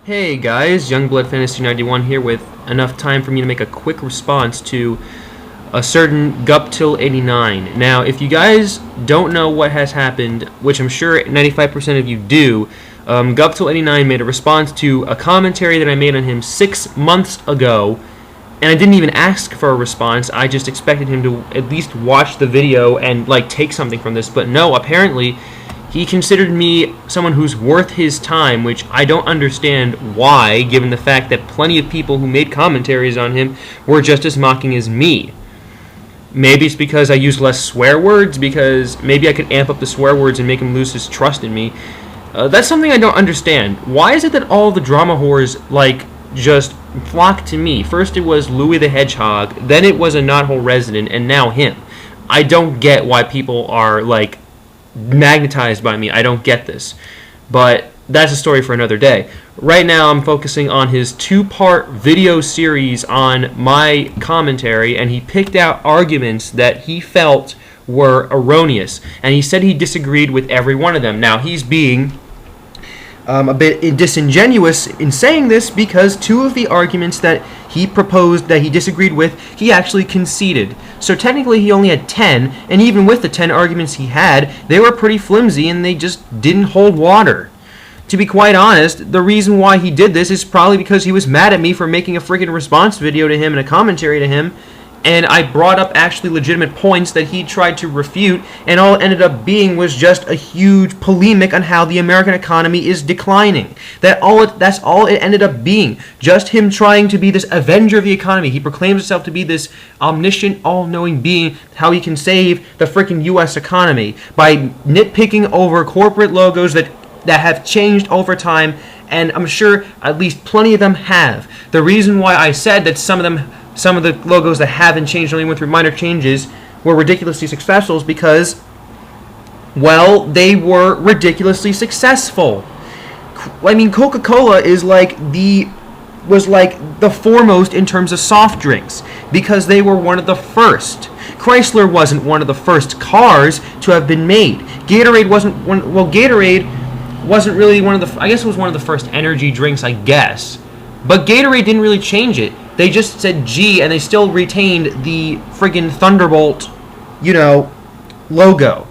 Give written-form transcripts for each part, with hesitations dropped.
Hey guys, Youngblood Fantasy 91 here with enough time for me to make a quick response to a certain Guptill 89. Now, if you guys don't know what has happened, which I'm sure 95% of you do, Guptill 89 made a response to a commentary that I made on him 6 months ago, and I didn't even ask for a response. I just expected him to at least watch the video and take something from this, but no, apparently he considered me someone who's worth his time, which I don't understand why, given the fact that plenty of people who made commentaries on him were just as mocking as me. Maybe it's because I use less swear words, because maybe I could amp up the swear words and make him lose his trust in me. That's something I don't understand. Why is it that all the drama whores, just flock to me? First it was Louis the Hedgehog, then it was a Knothole resident, and now him. I don't get why people are, magnetized by me. I don't get this. But that's a story for another day. Right now I'm focusing on his 2-part video series on my commentary, and he picked out arguments that he felt were erroneous, and he said he disagreed with every one of them. Now, he's being a bit disingenuous in saying this, because 2 of the arguments that he proposed that he disagreed with, he actually conceded. So technically he only had 10, and even with the 10 arguments he had, they were pretty flimsy and they just didn't hold water. To be quite honest, the reason why he did this is probably because he was mad at me for making a freaking response video to him and a commentary to him, and I brought up actually legitimate points that he tried to refute, and all it ended up being was just a huge polemic on how the American economy is declining. That's all it ended up being. Just him trying to be this avenger of the economy. He proclaims himself to be this omniscient, all-knowing being, how he can save the freaking U.S. economy by nitpicking over corporate logos that have changed over time, and I'm sure at least plenty of them have. The reason why I said that some of the logos that haven't changed, only went through minor changes, were ridiculously successful is because, well, they were ridiculously successful. I mean, Coca-Cola was the foremost in terms of soft drinks, because they were one of the first. Chrysler wasn't one of the first cars to have been made. Gatorade wasn't really one of the, I guess it was one of the first energy drinks, I guess. But Gatorade didn't really change it. They just said G, and they still retained the friggin' Thunderbolt, logo.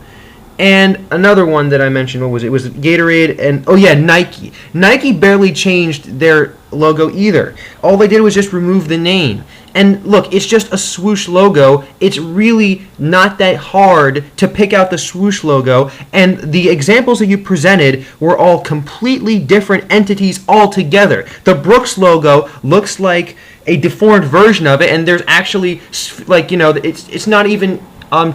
And another one that I mentioned, what was it? It was Gatorade and, Nike. Nike barely changed their logo either. All they did was just remove the name. And look, it's just a swoosh logo. It's really not that hard to pick out the swoosh logo, and the examples that you presented were all completely different entities altogether. The Brooks logo looks like a deformed version of it, and there's actually, it's not even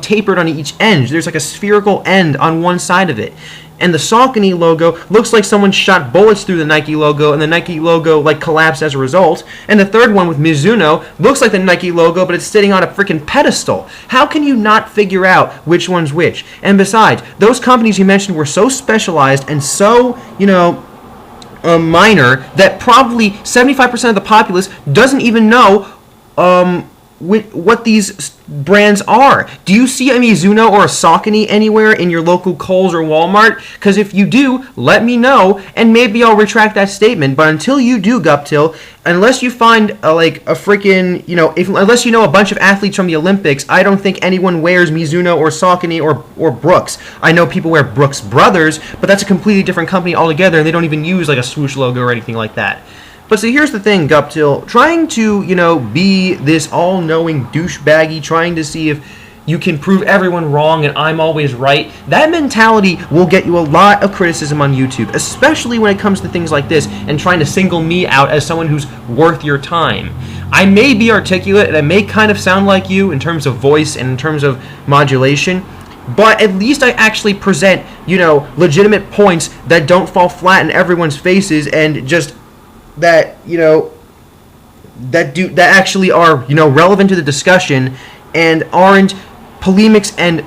tapered on each end. There's a spherical end on one side of it. And the Saucony logo looks like someone shot bullets through the Nike logo, and the Nike logo collapsed as a result. And the third one with Mizuno looks like the Nike logo, but it's sitting on a freaking pedestal. How can you not figure out which one's which? And besides, those companies you mentioned were so specialized and so, minor that probably 75% of the populace doesn't even know what these brands are. Do you see a Mizuno or a Saucony anywhere in your local Kohl's or Walmart? Because if you do, let me know, and maybe I'll retract that statement. But until you do, Guptill, unless you find unless you know a bunch of athletes from the Olympics, I don't think anyone wears Mizuno or Saucony or Brooks. I know people wear Brooks Brothers, but that's a completely different company altogether, and they don't even use a swoosh logo or anything like that. But see, here's the thing, Guptill. Trying to, be this all-knowing douchebaggy, trying to see if you can prove everyone wrong and I'm always right, that mentality will get you a lot of criticism on YouTube, especially when it comes to things like this and trying to single me out as someone who's worth your time. I may be articulate, and I may kind of sound like you in terms of voice and in terms of modulation, but at least I actually present, legitimate points that don't fall flat in everyone's faces and just that actually are relevant to the discussion and aren't polemics and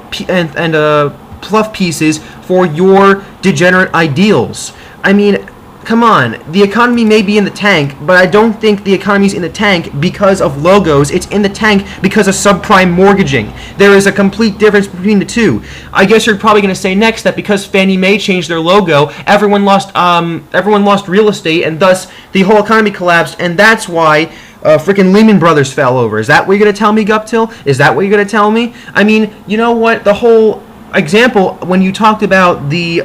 fluff pieces for your degenerate ideals. I mean, come on, the economy may be in the tank, but I don't think the economy's in the tank because of logos. It's in the tank because of subprime mortgaging. There is a complete difference between the two. I guess you're probably going to say next that because Fannie Mae changed their logo, everyone lost real estate, and thus the whole economy collapsed, and that's why freaking Lehman Brothers fell over. Is that what you're going to tell me, Guptill? Is that what you're going to tell me? I mean, you know what? The whole example, when you talked about the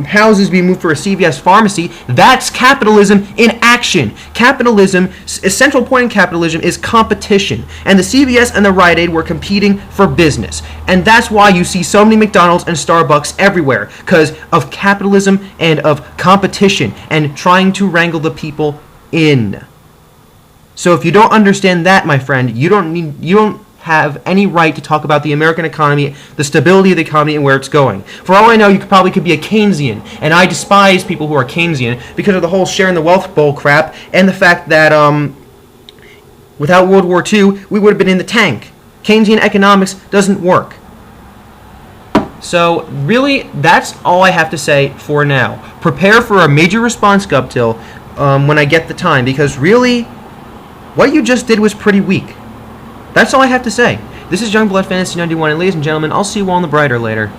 houses being moved for a CVS pharmacy, that's capitalism in action. Capitalism, a central point in capitalism is competition. And the CVS and the Rite Aid were competing for business. And that's why you see so many McDonald's and Starbucks everywhere, because of capitalism and of competition and trying to wrangle the people in. So if you don't understand that, my friend, you don't have any right to talk about the American economy, the stability of the economy, and where it's going. For all I know, you could be a Keynesian, and I despise people who are Keynesian because of the whole sharing the wealth bull crap and the fact that without World War II, we would have been in the tank. Keynesian economics doesn't work. So really, that's all I have to say for now. Prepare for a major response, Guptill, when I get the time, because really, what you just did was pretty weak. That's all I have to say. This is Youngblood Fantasy 91, and ladies and gentlemen, I'll see you all in the brighter later.